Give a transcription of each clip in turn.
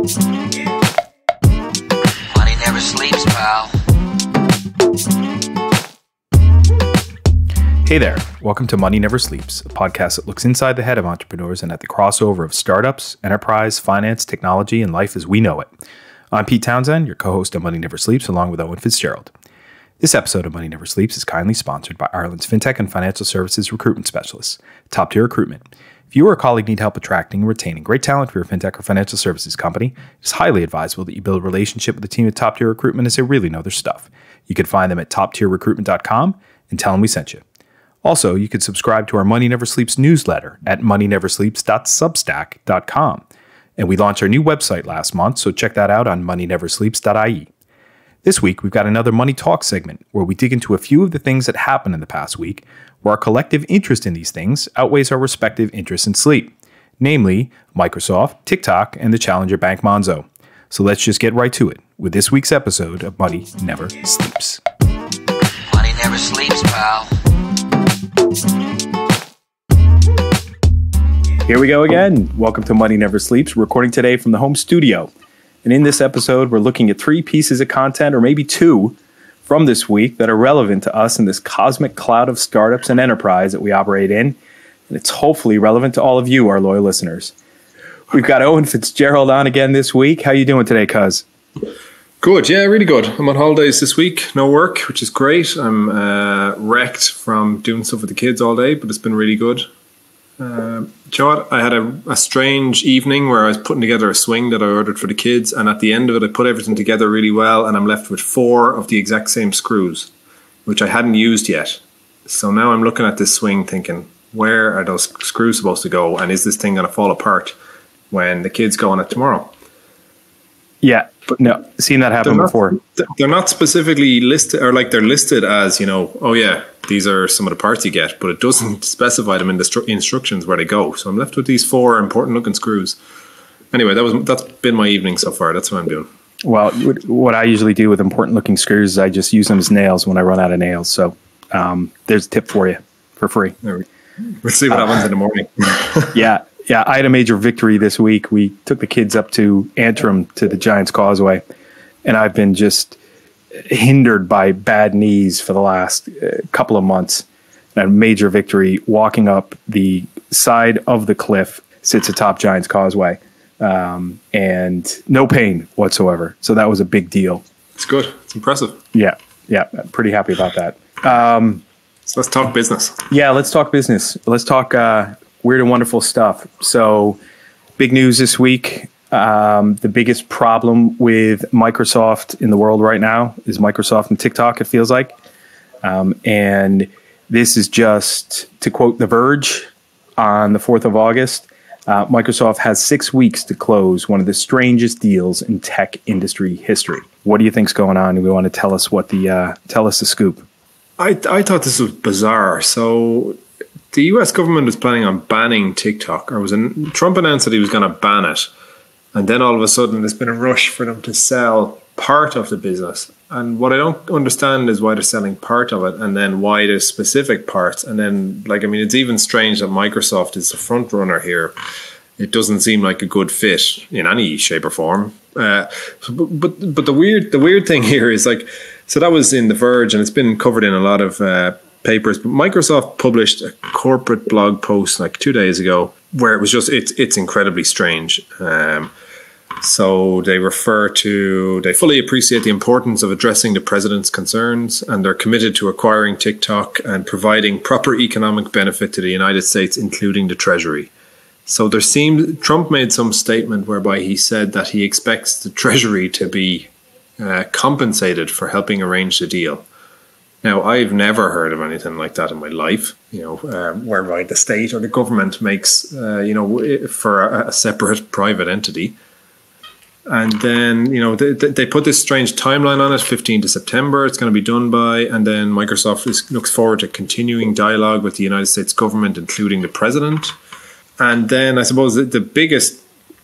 Money never sleeps, pal. Hey there, welcome to Money Never Sleeps, a podcast that looks inside the head of entrepreneurs and at the crossover of startups, enterprise, finance, technology, and life as we know it. I'm Pete Townsend, your co-host of Money Never Sleeps, along with Owen Fitzgerald. This episode of Money Never Sleeps is kindly sponsored by Ireland's fintech and financial services recruitment specialists, Top Tier Recruitment. If you or a colleague need help attracting and retaining great talent for your fintech or financial services company, it's highly advisable that you build a relationship with the team at Top Tier Recruitment as they really know their stuff. You can find them at toptierrecruitment.com and tell them we sent you. Also, you can subscribe to our Money Never Sleeps newsletter at moneyneversleeps.substack.com. And we launched our new website last month, so check that out on moneyneversleeps.ie. This week, we've got another Money Talk segment where we dig into a few of the things that happened in the past week, where our collective interest in these things outweighs our respective interests in sleep, namely Microsoft, TikTok, and the challenger bank Monzo. So let's just get right to it with this week's episode of Money Never Sleeps. Money never sleeps, pal. Here we go again. Welcome to Money Never Sleeps. We're recording today from the home studio. And in this episode, we're looking at 3 pieces of content, or maybe 2, from this week that are relevant to us in this cosmic cloud of startups and enterprise that we operate in. And it's hopefully relevant to all of you, our loyal listeners. We've got Owen Fitzgerald on again this week. How you doing today, cuz? Good, yeah, really good. I'm on holidays this week, no work, which is great. I'm wrecked from doing stuff with the kids all day, but it's been really good. Do you know what? I had a strange evening where I was putting together a swing that I ordered for the kids, and at the end of it I put everything together really well, and I'm left with 4 of the exact same screws, which I hadn't used yet. So now I'm looking at this swing thinking, where are those screws supposed to go, and is this thing going to fall apart when the kids go on it tomorrow? Yeah, but no, seen that happen before. They're not specifically listed, or like they're listed as, you know, oh yeah, these are some of the parts you get, but it doesn't specify them in the instructions where they go. So I'm left with these 4 important looking screws. Anyway, that's been my evening so far. That's what I'm doing. Well, what I usually do with important looking screws is I just use them as nails when I run out of nails. So there's a tip for you for free. We'll see what happens in the morning. Yeah, I had a major victory this week. We took the kids up to Antrim to the Giants Causeway, and I've been just hindered by bad knees for the last couple of months. And a major victory. Walking up the side of the cliff sits atop Giants Causeway, and no pain whatsoever. So that was a big deal. It's good. It's impressive. Yeah, I'm pretty happy about that. So let's talk business. Yeah, let's talk business. Let's talk weird and wonderful stuff. So big news this week. The biggest problem with Microsoft in the world right now is Microsoft and TikTok, it feels like. And this is just, to quote The Verge on the 4th of August, Microsoft has 6 weeks to close one of the strangest deals in tech industry history. What do you think's going on? We want to tell us tell us the scoop. I thought this was bizarre. So the US government was planning on banning TikTok, or Trump announced that he was going to ban it. And then all of a sudden there's been a rush for them to sell part of the business. And what I don't understand is why they're selling part of it, and then why there's specific parts. And then, it's even strange that Microsoft is the front runner here. It doesn't seem like a good fit in any shape or form. But the weird thing here is so that was in The Verge, and it's been covered in a lot of papers. But Microsoft published a corporate blog post 2 days ago where it was just it's incredibly strange. So they they fully appreciate the importance of addressing the president's concerns, and they're committed to acquiring TikTok and providing proper economic benefit to the United States, including the Treasury. So Trump made some statement whereby he said that he expects the Treasury to be compensated for helping arrange the deal. Now, I've never heard of anything like that in my life, whereby the state or the government makes, for a separate private entity. And then, they put this strange timeline on it, 15th of September, it's going to be done by. And then Microsoft looks forward to continuing dialogue with the United States government, including the president. And then I suppose the biggest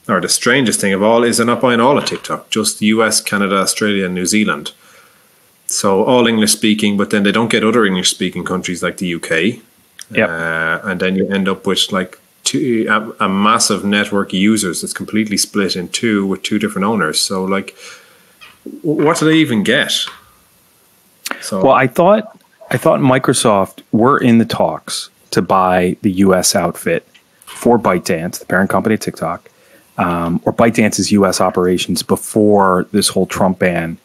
or the strangest thing of all is they're not buying all of TikTok, just the US, Canada, Australia, and New Zealand. So all English speaking, but then they don't get other English speaking countries like the UK. Yep. And then you end up with a massive network of users that's completely split in two with two different owners. So, like, what do they even get? So, well, I thought Microsoft were in the talks to buy the U.S. outfit for ByteDance, the parent company of TikTok, or ByteDance's U.S. operations before this whole Trump ban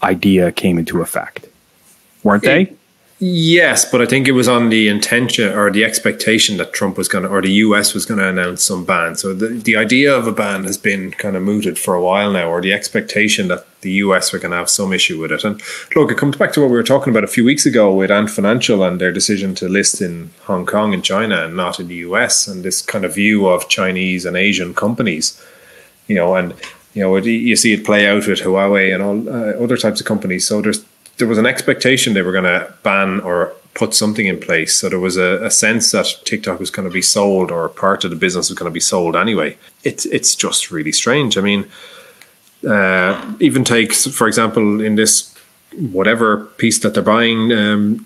idea came into effect, weren't they? Yes, but I think it was on the intention or the expectation that Trump was going to, or the US was going to announce some ban. So the idea of a ban has been kind of mooted for a while now, or the expectation that the US were going to have some issue with it. And look, it comes back to what we were talking about a few weeks ago with Ant Financial and their decision to list in Hong Kong and China and not in the US, and this kind of view of Chinese and Asian companies, and you see it play out with Huawei and all other types of companies. So there was an expectation they were going to ban or put something in place. So there was a sense that TikTok was going to be sold, or part of the business was going to be sold anyway. It's just really strange. I mean, even take, for example, in this whatever piece that they're buying,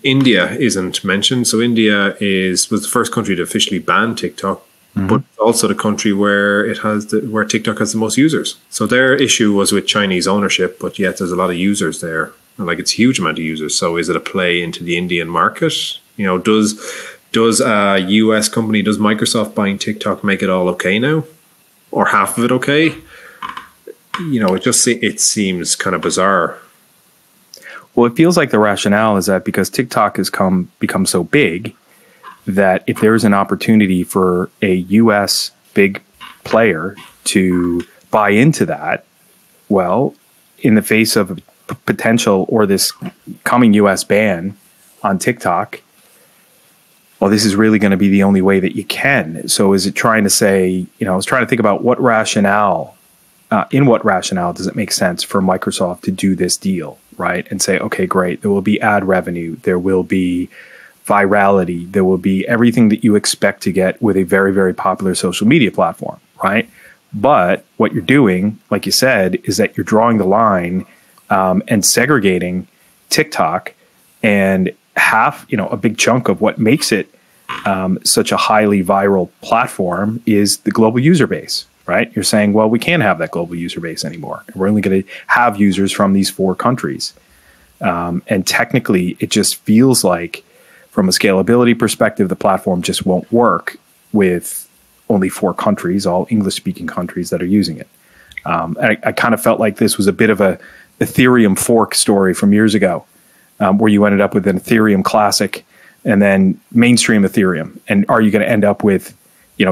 India isn't mentioned. So India was the first country to officially ban TikTok, but also the country where where TikTok has the most users. So their issue was with Chinese ownership, but yet there's a lot of users there. Like, it's a huge amount of users. So is it a play into the Indian market? Does a US company, does Microsoft buying TikTok make it all okay now? Or half of it okay? It seems kind of bizarre. Well, it feels like the rationale is that because TikTok has become so big, that if there's an opportunity for a US big player to buy into that, well, in the face of potential or this coming US ban on TikTok, well, this is really going to be the only way that you can. So is it trying to say, I was trying to think about in what rationale does it make sense for Microsoft to do this deal, right? And say, okay, great, there will be ad revenue, there will be virality, there will be everything that you expect to get with a very, very popular social media platform, right? But what you're doing, like you said, is that you're drawing the line and segregating TikTok, and a big chunk of what makes it such a highly viral platform is the global user base, right? You're saying, well, we can't have that global user base anymore. We're only going to have users from these 4 countries. And technically, it just feels like, from a scalability perspective, the platform just won't work with only 4 countries, all English-speaking countries that are using it. I kind of felt like this was a bit of a Ethereum fork story from years ago, where you ended up with an Ethereum Classic and then mainstream Ethereum. And are you going to end up with,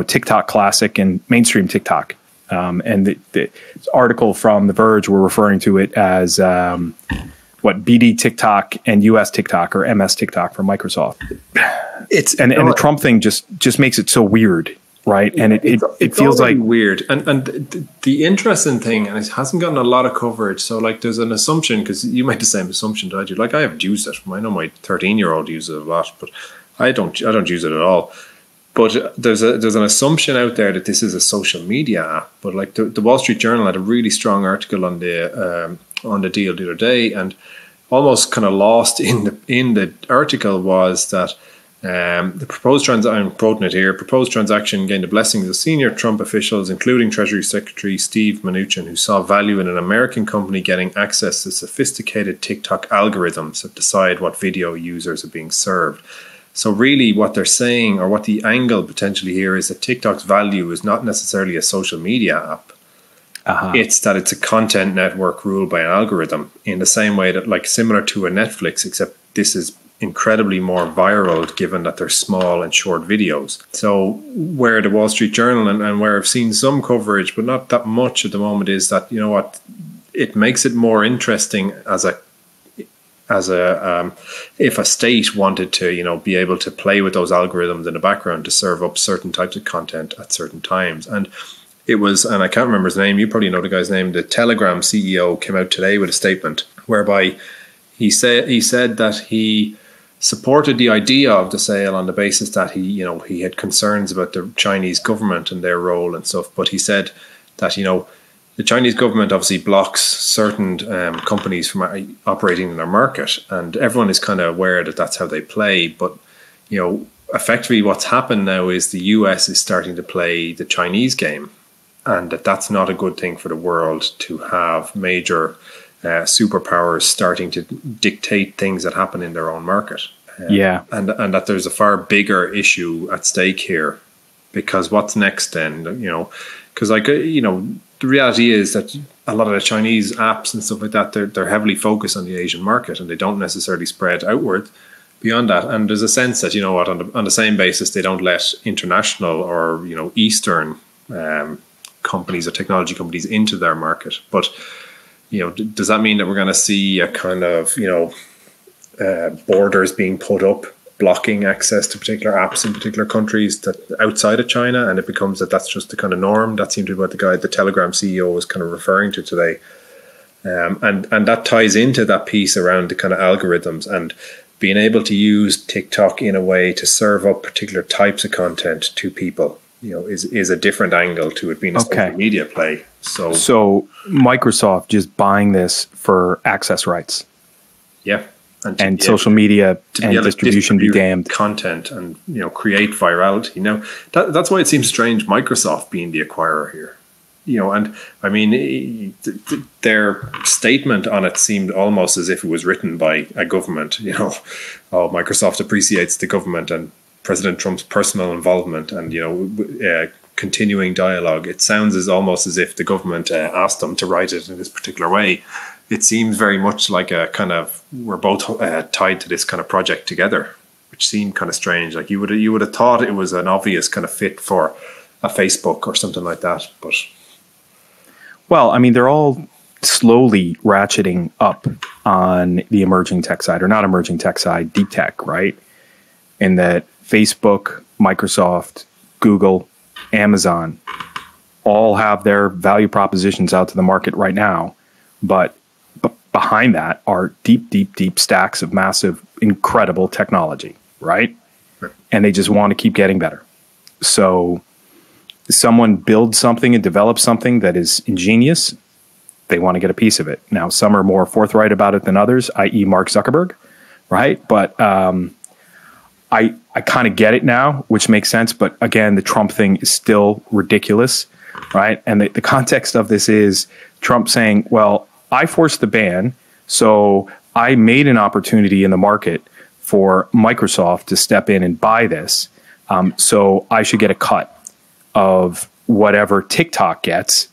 TikTok Classic and mainstream TikTok? And the article from The Verge were referring to it as BD TikTok and US TikTok, or MS TikTok for Microsoft. And the Trump thing just makes it so weird. Right. And it feels like weird. And the interesting thing, and it hasn't gotten a lot of coverage. So, like, there's an assumption, because you made the same assumption that I do. Like, I haven't used it. I know my 13-year-old uses it a lot, but I don't use it at all. But there's an assumption out there that this is a social media app. But like the Wall Street Journal had a really strong article on the deal the other day, and almost kind of lost in the article was that the proposed I'm quoting it here, proposed transaction gained the blessings of senior Trump officials, including Treasury Secretary Steve Mnuchin, who saw value in an American company getting access to sophisticated TikTok algorithms that decide what video users are being served. So really what they're saying, or what the angle potentially here is, that TikTok's value is not necessarily a social media app. It's that it's a content network ruled by an algorithm, in the same way that, like, similar to a Netflix, except this is incredibly more viral given that they're small and short videos. So where the Wall Street Journal and where I've seen some coverage, but not that much at the moment, is that, you know what, it makes it more interesting as a if a state wanted to, you know, be able to play with those algorithms in the background to serve up certain types of content at certain times. And it was, and I can't remember his name, you probably know the guy's name, the Telegram CEO came out today with a statement whereby he said that he supported the idea of the sale on the basis that he had concerns about the Chinese government and their role and stuff. But he said that, you know, the Chinese government obviously blocks certain companies from operating in their market, and everyone is kind of aware that that's how they play. But, you know, effectively what's happened now is the US is starting to play the Chinese game, and that's not a good thing for the world to have major superpowers starting to dictate things that happen in their own market. And that there's a far bigger issue at stake here, because what's next then? Because the reality is that a lot of the Chinese apps and stuff like that, they're heavily focused on the Asian market, and they don't necessarily spread outward beyond that. And there's a sense that, on the same basis, they don't let international or Eastern companies or technology companies into their market. But does that mean that we're going to see a kind of borders being put up, blocking access to particular apps in particular countries that outside of China, and it becomes that's just the kind of norm? That seemed to be what the Telegram CEO was kind of referring to today. And that ties into that piece around the kind of algorithms and being able to use TikTok in a way to serve up particular types of content to people, is a different angle to it being a social media play. So Microsoft just buying this for access rights. Yeah. And social media and distribution be damned. Content and, create virality. That's why it seems strange Microsoft being the acquirer here. And I mean, their statement on it seemed almost as if it was written by a government. Microsoft appreciates the government and President Trump's personal involvement and continuing dialogue. It sounds almost as if the government asked them to write it in this particular way. It seems very much like a kind of, we're both tied to this kind of project together, which seemed kind of strange. Like you would have thought it was an obvious kind of fit for a Facebook or something like that, but. Well, I mean, they're all slowly ratcheting up on the emerging tech side, or not emerging tech side, deep tech, right? In that Facebook, Microsoft, Google, Amazon all have their value propositions out to the market right now. But behind that are deep stacks of massive, incredible technology, right? And they just want to keep getting better. So someone builds something and develops something that is ingenious, they want to get a piece of it. Now, some are more forthright about it than others, i.e. Mark Zuckerberg, right? But I kind of get it now, which makes sense. But again, the Trump thing is still ridiculous, right? And the context of this is Trump saying, well, I forced the ban, so I made an opportunity in the market for Microsoft to step in and buy this. So I should get a cut of whatever TikTok gets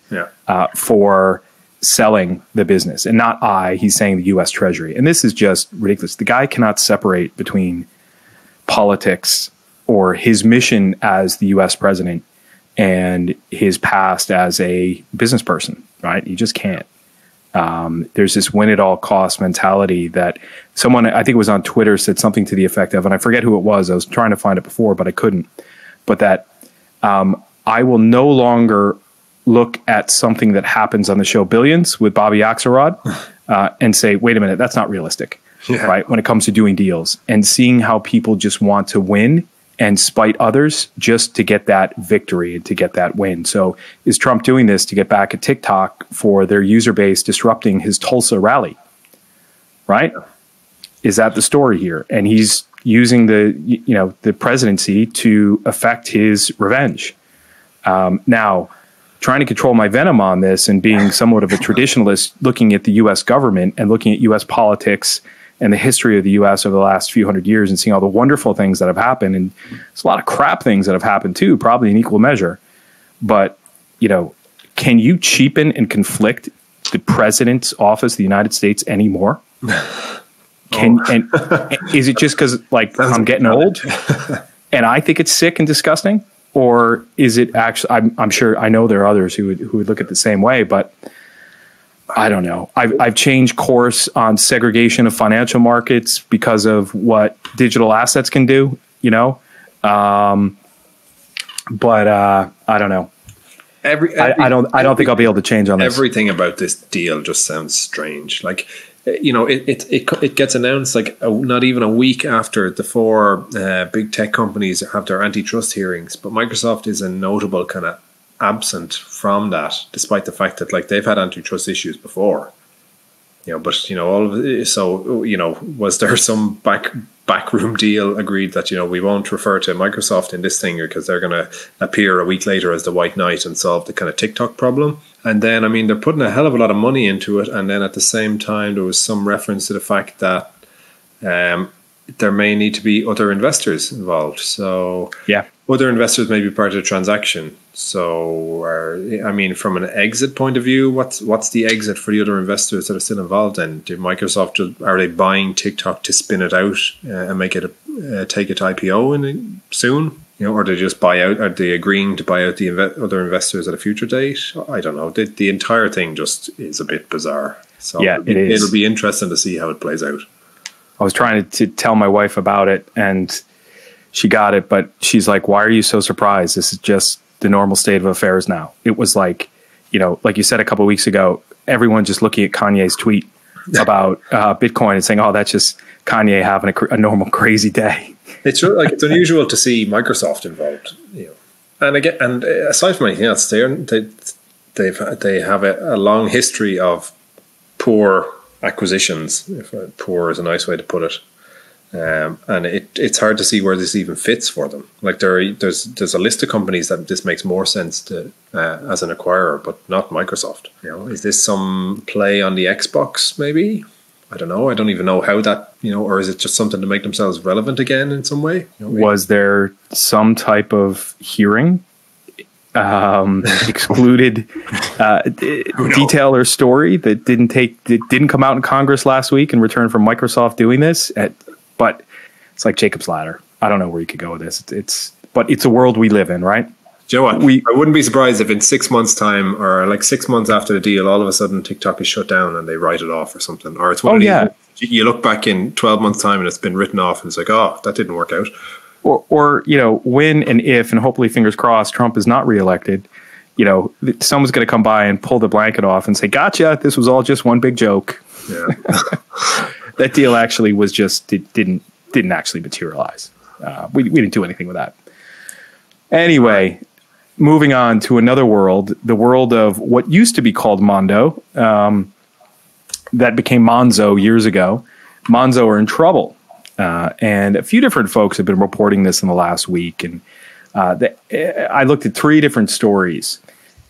for selling the business. And not he's saying the U.S. Treasury. And this is just ridiculous. The guy cannot separate between politics or his mission as the U.S. president and his past as a business person, right? You just can't. There's this win at all costs mentality that someone, I think it was on Twitter, said something to the effect of, and I forget who it was. I was trying to find it before, but I couldn't. But that I will no longer look at something that happens on the show Billions with Bobby Axelrod and say, wait a minute, that's not realistic, right? When it comes to doing deals and seeing how people just want to win and spite others just to get that victory and to get that win. So is Trump doing this to get back at TikTok for their user base disrupting his Tulsa rally, right? Is that the story here? And he's using the presidency to affect his revenge. Now, trying to control my venom on this and being somewhat of a traditionalist, looking at the U.S. government and looking at U.S. politics and the history of the U.S. over the last few hundred years and seeing all the wonderful things that have happened. And there's a lot of crap things that have happened too, probably in equal measure. But, can you cheapen and conflict the president's office of the United States anymore? And is it just because I'm getting old and I think it's sick and disgusting? Or is it actually, I'm sure, I know there are others who would look at it the same way, but I don't know. I've changed course on segregation of financial markets because of what digital assets can do, but I don't know. I don't think I'll be able to change on this. Everything about this deal just sounds strange. It gets announced not even a week after the four big tech companies have their antitrust hearings, but Microsoft is a notable kind of absent from that, despite the fact that they've had antitrust issues before. All of it, so was there some backroom deal agreed that, we won't refer to Microsoft in this thing because they're going to appear a week later as the White Knight and solve the kind of TikTok problem. And then, they're putting a hell of a lot of money into it. And then at the same time, there was some reference to the fact that there may need to be other investors involved. So other investors may be part of the transaction. So, from an exit point of view, what's the exit for the other investors that are still involved? And are they buying TikTok to spin it out and make it take it to IPO soon? Or do they just buy out? Are they agreeing to buy out the other investors at a future date? I don't know. The entire thing just is a bit bizarre. So it'll be interesting to see how it plays out. I was trying to tell my wife about it, and she got it, but she's like, "Why are you so surprised? This is just the normal state of affairs now." It was like, like you said a couple of weeks ago, everyone just looking at Kanye's tweet about Bitcoin and saying, "Oh, that's just Kanye having a normal crazy day." It's unusual to see Microsoft involved, and aside from anything else, they have a long history of poor acquisitions. If poor is a nice way to put it. And it's hard to see where this even fits for them. Like there's a list of companies that this makes more sense to as an acquirer, but not Microsoft. Is this some play on the Xbox? Maybe, I don't know. I don't even know how that or is it just something to make themselves relevant again in some way? Was there some type of hearing? Excluded detail or story that didn't come out in Congress last week in return for Microsoft doing this. But it's like Jacob's Ladder. I don't know where you could go with this. But it's a world we live in, right? Do you know what? I wouldn't be surprised if in 6 months' time, or like 6 months after the deal, all of a sudden TikTok is shut down and they write it off or something. Or it's one of these, you look back in 12 months' time and it's been written off and it's like, oh, that didn't work out. Or when and if, and hopefully fingers crossed, Trump is not reelected, someone's going to come by and pull the blanket off and say, "Gotcha, this was all just one big joke." Yeah. That deal actually was didn't actually materialize. We didn't do anything with that. Anyway, moving on to another world, the world of what used to be called Mondo, that became Monzo years ago. Monzo are in trouble. And a few different folks have been reporting this in the last week. And I looked at 3 different stories.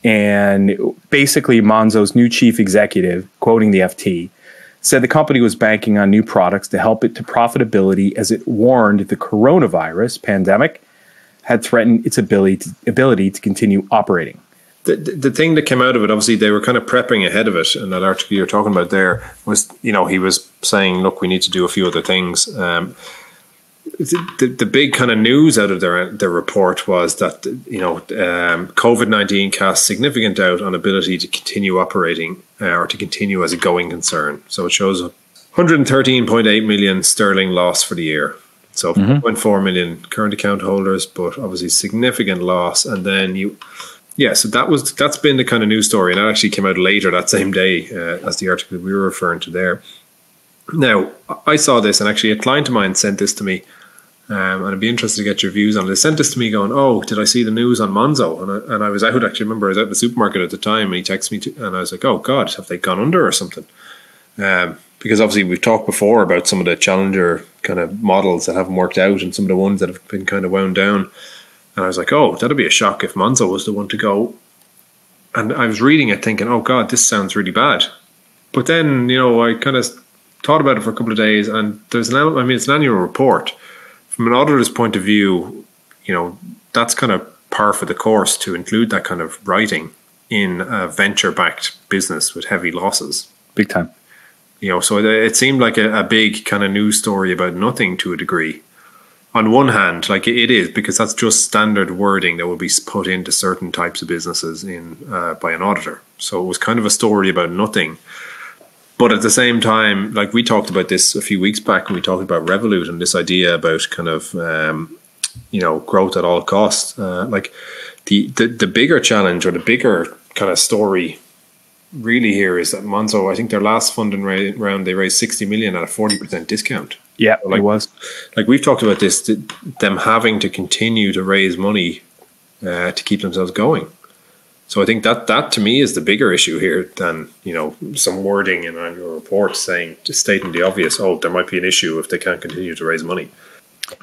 And basically, Monzo's new chief executive, quoting the FT, said the company was banking on new products to help it to profitability as it warned the coronavirus pandemic had threatened its ability to continue operating. The thing that came out of it, obviously, they were kind of prepping ahead of it. And that article you're talking about there was, he was saying, look, we need to do a few other things. The big kind of news out of their report was that, COVID-19 cast significant doubt on ability to continue operating or to continue as a going concern. So it shows 113.8 million sterling loss for the year. So 4.4 million current account holders, but obviously significant loss. And then so that's been the kind of news story, and that actually came out later that same day as the article we were referring to there. Now, I saw this, and actually a client of mine sent this to me, and I'd be interested to get your views on it. They sent this to me going, "Oh, did I see the news on Monzo?" And I was out, actually, remember I was out in the supermarket at the time, and he texted me, and I was like, "Oh God, have they gone under or something?" Because obviously we've talked before about some of the challenger kind of models that haven't worked out, and some of the ones that have been kind of wound down. And I was like, oh, that'd be a shock if Monzo was the one to go. And I was reading it thinking, oh God, this sounds really bad. But then, I kind of thought about it for a couple of days, and it's an annual report. From an auditor's point of view, that's kind of par for the course to include that kind of writing in a venture-backed business with heavy losses. Big time. So it seemed like a big kind of news story about nothing to a degree. On one hand, like it is, because that's just standard wording that will be put into certain types of businesses by an auditor. So it was kind of a story about nothing. But at the same time, like we talked about this a few weeks back when we talked about Revolut and this idea about kind of, growth at all costs. Like the bigger challenge or the bigger kind of story really here is that Monzo, I think their last funding round, they raised 60 million at a 40% discount. Yeah, it was. Like we've talked about this, them having to continue to raise money to keep themselves going. So I think that to me is the bigger issue here than, some wording in an annual report just stating the obvious. Oh, there might be an issue if they can't continue to raise money.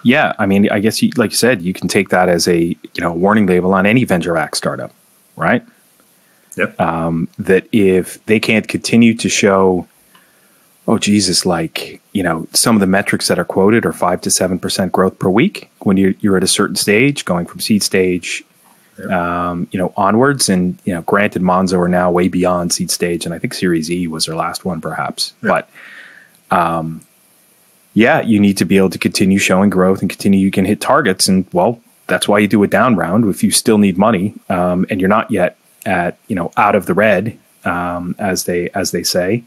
Yeah, I mean, I guess like you said, you can take that as a warning label on any venture-backed startup, right? Yep. That if they can't continue to show, oh Jesus, like some of the metrics that are quoted are 5 to 7% growth per week when you're at a certain stage, going from seed stage, onwards, and granted, Monzo are now way beyond seed stage, and I think Series E was their last one, perhaps, but. Yeah, you need to be able to continue showing growth and you can hit targets. And well, that's why you do a down round if you still need money and you're not yet at, out of the red, as they say.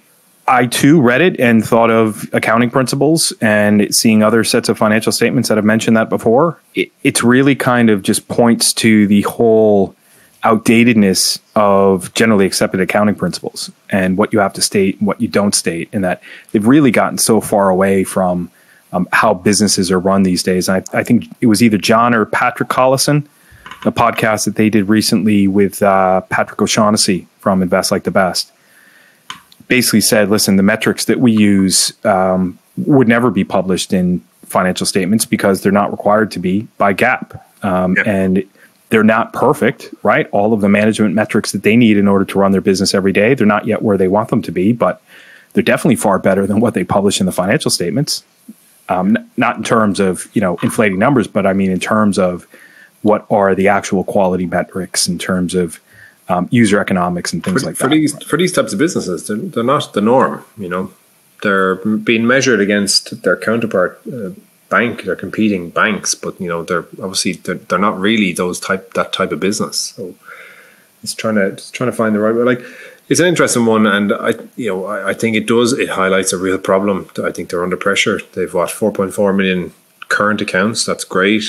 I too read it and thought of accounting principles and seeing other sets of financial statements that have mentioned that before. It's really kind of just points to the whole outdatedness of generally accepted accounting principles and what you have to state, what you don't state, and that they've really gotten so far away from how businesses are run these days. And I think it was either John or Patrick Collison, a podcast that they did recently with Patrick O'Shaughnessy from Invest Like the Best, basically said, listen, the metrics that we use would never be published in financial statements because they're not required to be by GAAP. And they're not perfect, right? All of the management metrics that they need in order to run their business every day, they're not yet where they want them to be, but they're definitely far better than what they publish in the financial statements. Not in terms of, inflating numbers, but I mean, in terms of what are the actual quality metrics in terms of user economics and things like that. For these types of businesses, they're not the norm, They're being measured against their counterpart bank, they're competing banks, but they're not really that type of business. So it's trying to find the right way. Like, it's an interesting one, and I think it highlights a real problem. I think they're under pressure. They've 4.4 million current accounts. That's great,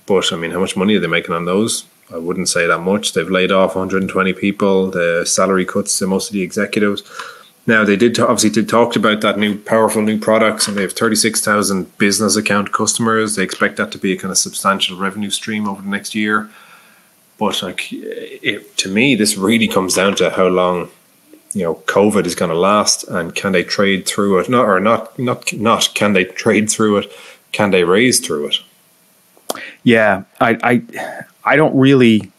but I mean, how much money are they making on those? I wouldn't say that much. They've laid off 120 people. The salary cuts to most of the executives. Now, they did talk about that powerful new products, and they have 36,000 business account customers. They expect that to be a kind of substantial revenue stream over the next year. But to me, this really comes down to how long, COVID is going to last, and can they trade through it? Not can they trade through it? Can they raise through it? Yeah, I don't really.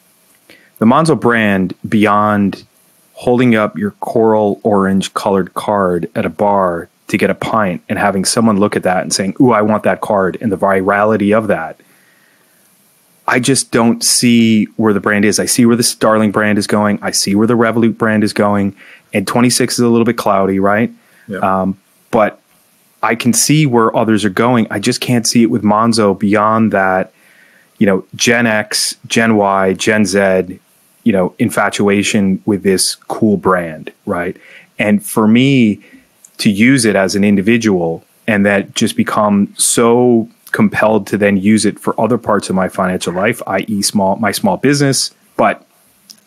The Monzo brand, beyond holding up your coral orange colored card at a bar to get a pint and having someone look at that and saying, ooh, I want that card, and the virality of that, I just don't see where the brand is. I see where the Starling brand is going. I see where the Revolut brand is going. And 26 is a little bit cloudy, right? Yeah. But I can see where others are going. I just can't see it with Monzo beyond that, Gen X, Gen Y, Gen Z, infatuation with this cool brand, right? And for me to use it as an individual and that just become so compelled to then use it for other parts of my financial life, i.e. my small business, but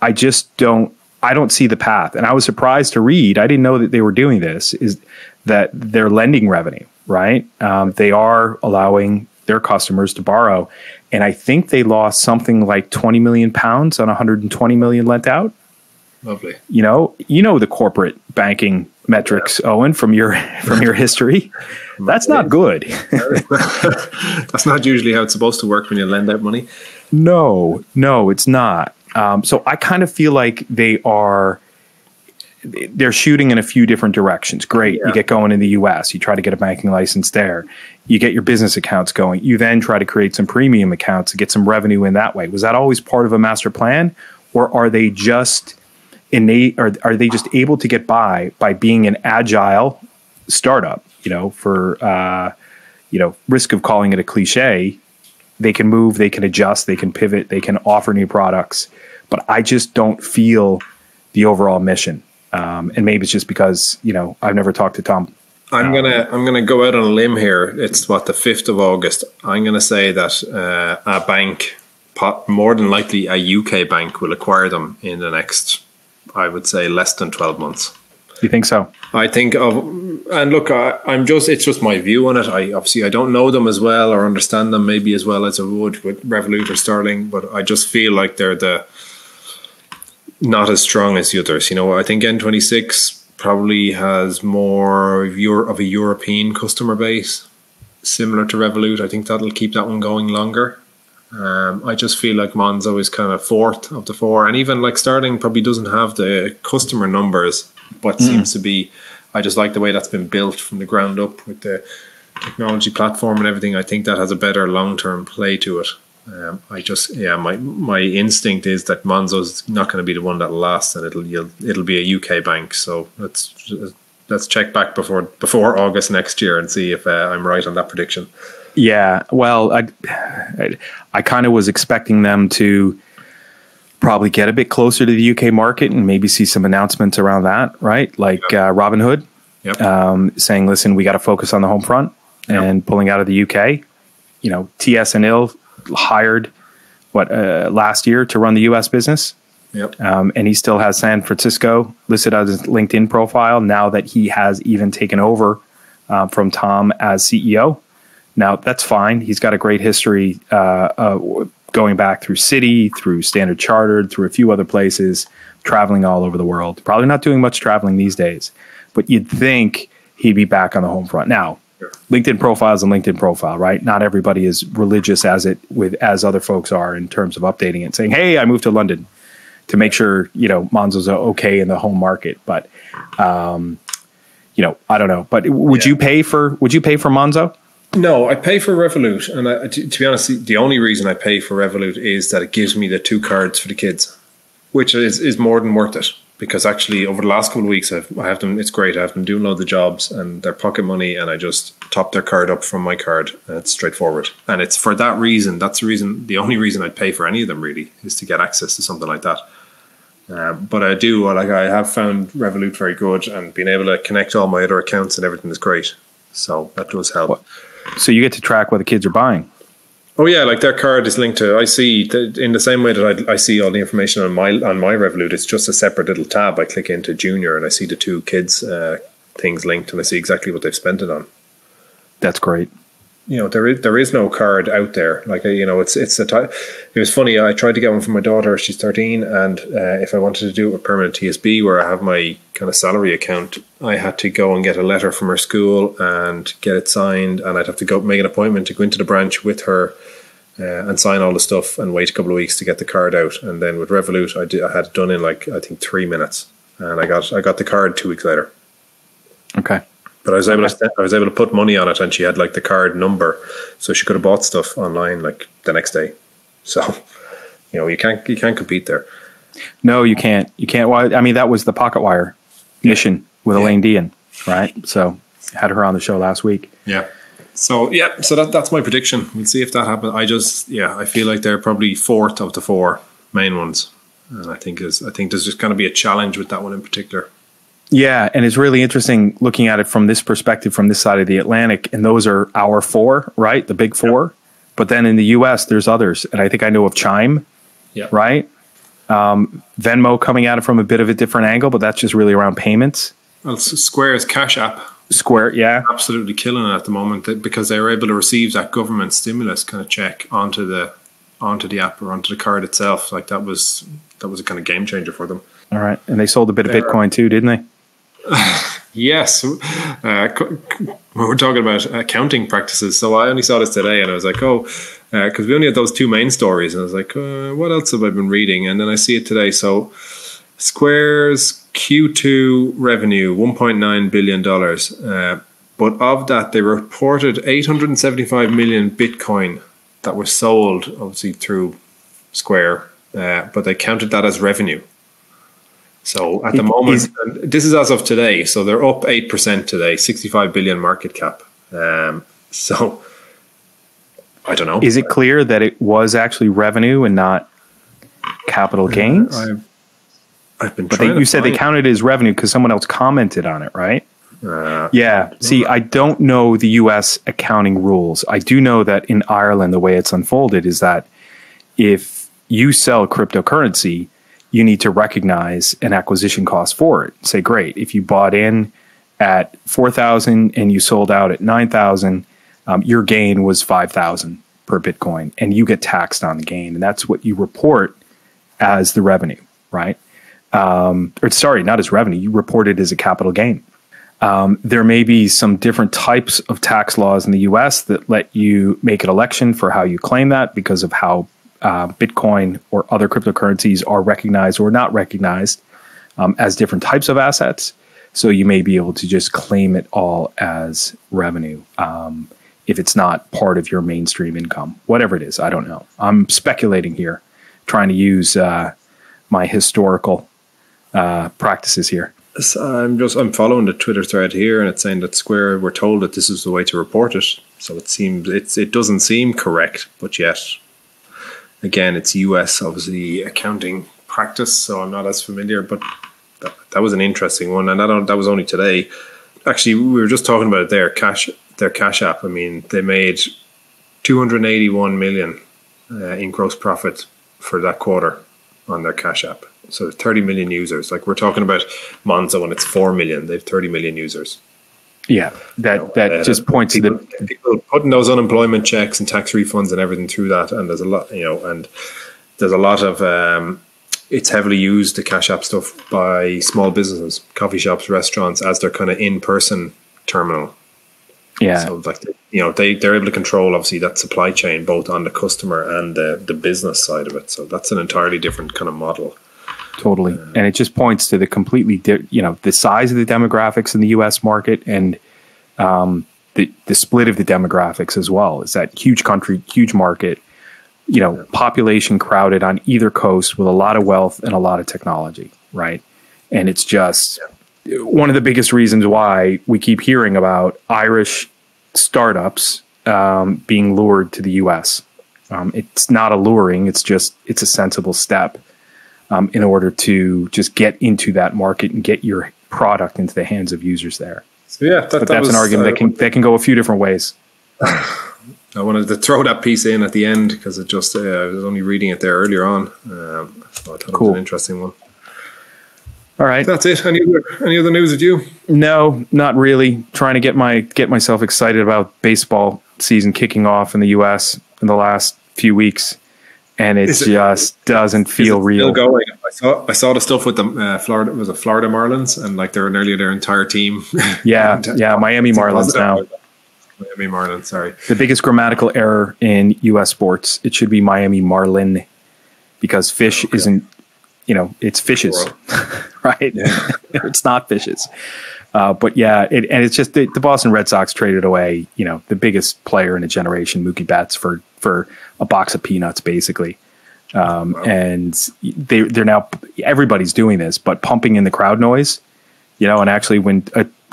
I don't see the path. And I was surprised to read, I didn't know that they were doing this, is that their lending revenue, right? They are allowing their customers to borrow. And I think they lost something like 20 million pounds on 120 million lent out. Lovely. The corporate banking metrics, yeah. Owen, from your history. That's not good. That's not usually how it's supposed to work when you lend out money. No, it's not. So I kind of feel like they're shooting in a few different directions. Great. Yeah. You get going in the US, you try to get a banking license there. You get your business accounts going. You then try to create some premium accounts to get some revenue in that way. Was that always part of a master plan, or are they just innate, or are they just able to get by being an agile startup? For risk of calling it a cliche, they can move, they can adjust, they can pivot, they can offer new products. But I just don't feel the overall mission. And maybe it's just because, I've never talked to Tom. I'm gonna go out on a limb here. It's the 5th of August. I'm gonna say that a bank, more than likely a UK bank, will acquire them in the next, I would say, less than 12 months. You think so? I think and look, it's just my view on it. I don't know them as well or understand them maybe as well as I would with Revolut or Starling, but I just feel like they're not as strong as the others. I think N26 probably has more of a European customer base, similar to Revolut. I think that'll keep that one going longer. I just feel like Monzo is kind of fourth of the four, and even like Starling probably doesn't have the customer numbers, but seems to be. I just like the way that's been built from the ground up with the technology platform and everything. I think that has a better long-term play to it. My instinct is that Monzo's not going to be the one that'll last, and it'll be a UK bank. So let's check back before August next year and see if I'm right on that prediction. Yeah, well, I kind of was expecting them to probably get a bit closer to the UK market and maybe see some announcements around that, right? Like Robinhood saying, listen, we got to focus on the home front and pulling out of the UK. TS&Il hired last year to run the US business. Yep. And he still has San Francisco listed as his LinkedIn profile now that he has even taken over from Tom as CEO. Now, that's fine. He's got a great history going back through Citi, through Standard Chartered, through a few other places, traveling all over the world. Probably not doing much traveling these days, but you'd think he'd be back on the home front. Now, LinkedIn profile is a LinkedIn profile, right? Not everybody is religious as other folks are in terms of updating it, saying, hey, I moved to London to make sure, Monzo's okay in the home market. But, I don't know. But would you pay for Monzo? No, I pay for Revolut, and to be honest, the only reason I pay for Revolut is that it gives me the 2 cards for the kids, which is more than worth it. Because actually, over the last couple of weeks, I have them. It's great. I have them doing loads of jobs, and they're pocket money, and I just top their card up from my card, and it's straightforward. And it's for that reason. That's the reason. The only reason I'd pay for any of them really is to get access to something like that. But I have found Revolut very good, and being able to connect all my other accounts and everything is great. So that does help. So you get to track what the kids are buying. Oh yeah, like their card is linked to. I see in the same way that I see all the information on my Revolut. It's just a separate little tab. I click into Junior and I see the 2 kids things linked, and I see exactly what they've spent it on. That's great. There is no card out there. Like it was funny. I tried to get one for my daughter. She's 13, and if I wanted to do it with permanent TSB, where I have my kind of salary account, I had to go and get a letter from her school and get it signed, and I'd have to go make an appointment to go into the branch with her and sign all the stuff, and wait a couple of weeks to get the card out. And then with Revolut, I had it done in I think 3 minutes, and I got the card 2 weeks later. Okay. But I was able to put money on it, and she had like the card number, so she could have bought stuff online like the next day. So, you can't compete there. No, you can't. You can't. Well, I mean, that was the Pocket Wire mission with Elaine Dean, right? So, had her on the show last week. Yeah. So that's my prediction. We'll see if that happens. I feel like they're probably 4th of the 4 main ones, and I think there's just going to be a challenge with that one in particular. Yeah, and it's really interesting looking at it from this perspective, from this side of the Atlantic, and those are our 4, right? The big 4. Yep. But then in the US, there's others, and I think I know of Chime, right? Venmo coming at it from a bit of a different angle, but that's just really around payments. Well, Square's Cash App. Square, yeah. Absolutely killing it at the moment because they were able to receive that government stimulus kind of check onto the app or onto the card itself. Like that was a kind of game changer for them. All right, and they sold a bit of Bitcoin too, didn't they? Yes. We were talking about accounting practices. So I only saw this today, and I was like, because we only had those 2 main stories, and I was like, what else have I been reading? And then I see it today. So Square's Q2 revenue, $1.9 billion. But of that, they reported 875 million Bitcoin that was sold, obviously, through Square. But they counted that as revenue. So at the moment, this is as of today, so they're up 8% today, 65 billion market cap. So I don't know. Is it clear that it was actually revenue and not capital gains? I've been. But you said they counted it as revenue because someone else commented on it, right? Yeah. See, I don't know the U.S. accounting rules. I do know that in Ireland, the way it's unfolded is that if you sell cryptocurrency, you need to recognize an acquisition cost for it. Say, great, if you bought in at 4,000 and you sold out at 9,000, your gain was 5,000 per Bitcoin, and you get taxed on the gain, and that's what you report as the revenue, right? or sorry, not as revenue. You report it as a capital gain. There may be some different types of tax laws in the U.S. that let you make an election for how you claim that because of how Bitcoin or other cryptocurrencies are recognized or not recognized as different types of assets. So you may be able to just claim it all as revenue if it's not part of your mainstream income, whatever it is. I don't know. I'm speculating here, trying to use my historical practices here. I'm following the Twitter thread here, and it's saying that Square were told that this is the way to report it. So it doesn't seem correct, but yet again, it's US obviously accounting practice, so I'm not as familiar. But that was an interesting one, and that was only today. Actually, we were just talking about their Cash App. I mean, they made $281 million in gross profit for that quarter on their Cash App. So 30 million users. Like we're talking about Monzo, and it's 4 million. They have 30 million users. Yeah, that just points to people putting those unemployment checks and tax refunds and everything through that. And there's a lot, and there's a lot of it's heavily used, the Cash App stuff, by small businesses, coffee shops, restaurants, as their kind of in-person terminal. Yeah. So like they're able to control obviously that supply chain both on the customer and the business side of it. So that's an entirely different kind of model. Totally. And it just points to the completely, the size of the demographics in the U.S. market and the split of the demographics as well. It's that huge country, huge market, population crowded on either coast with a lot of wealth and a lot of technology, right? And it's just one of the biggest reasons why we keep hearing about Irish startups being lured to the U.S. It's not alluring. It's a sensible step. In order to just get into that market and get your product into the hands of users there. So yeah, that's an argument that can go a few different ways. I wanted to throw that piece in at the end because it just I was only reading it there earlier on. So I thought it was an interesting one. All right, that's it. Any other news with you? No, not really. Trying to get myself excited about baseball season kicking off in the U.S. in the last few weeks. And it just doesn't feel real. Still going. I saw the stuff with the Florida Marlins, and like they're nearly their entire team. Yeah, Miami Marlins now. Miami Marlins, sorry. The biggest grammatical error in U.S. sports. It should be Miami Marlin, because fish isn't. It's fishes, right? Yeah. It's not fishes. But yeah, it's just the Boston Red Sox traded away, the biggest player in a generation, Mookie Betts, for a box of peanuts, basically. Wow. And they're now, everybody's doing this, but pumping in the crowd noise, and actually when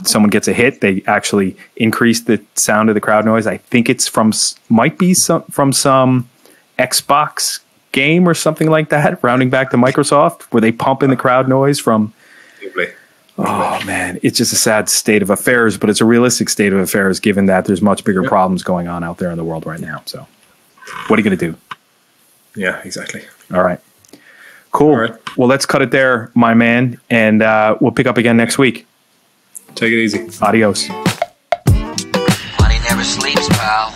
someone gets a hit, they actually increase the sound of the crowd noise. I think it's from some Xbox game or something like that, rounding back to Microsoft, where they pump in the crowd noise from. Oh man, it's just a sad state of affairs, but it's a realistic state of affairs given that there's much bigger problems going on out there in the world right now. So what are you going to do? Yeah, exactly. All right. Cool. All right. Well, let's cut it there, my man, and we'll pick up again next week. Take it easy. Adios. Money never sleeps, pal.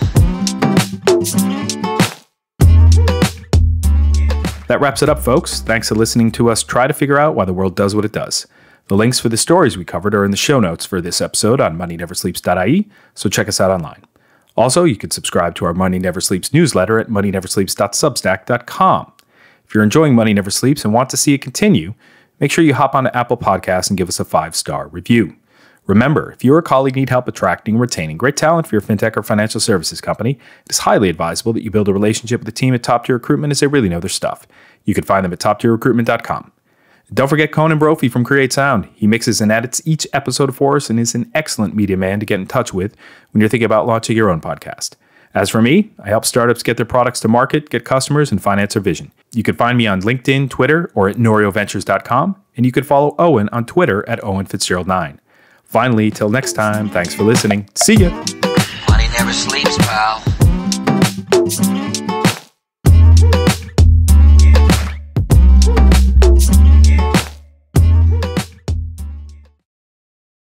That wraps it up, folks. Thanks for listening to us try to figure out why the world does what it does. The links for the stories we covered are in the show notes for this episode on moneyneversleeps.ie, so check us out online. Also, you can subscribe to our Money Never Sleeps newsletter at moneyneversleeps.substack.com. If you're enjoying Money Never Sleeps and want to see it continue, make sure you hop onto Apple Podcasts and give us a 5-star review. Remember, if you or a colleague need help attracting and retaining great talent for your fintech or financial services company, it is highly advisable that you build a relationship with the team at Top Tier Recruitment as they really know their stuff. You can find them at toptierrecruitment.com. Don't forget Conan Brophy from Create Sound. He mixes and edits each episode for us and is an excellent media man to get in touch with when you're thinking about launching your own podcast. As for me, I help startups get their products to market, get customers, and finance their vision. You can find me on LinkedIn, Twitter, or at norioventures.com, and you can follow Owen on Twitter at OwenFitzgerald9. Finally, till next time, thanks for listening. See ya. Money never sleeps, pal.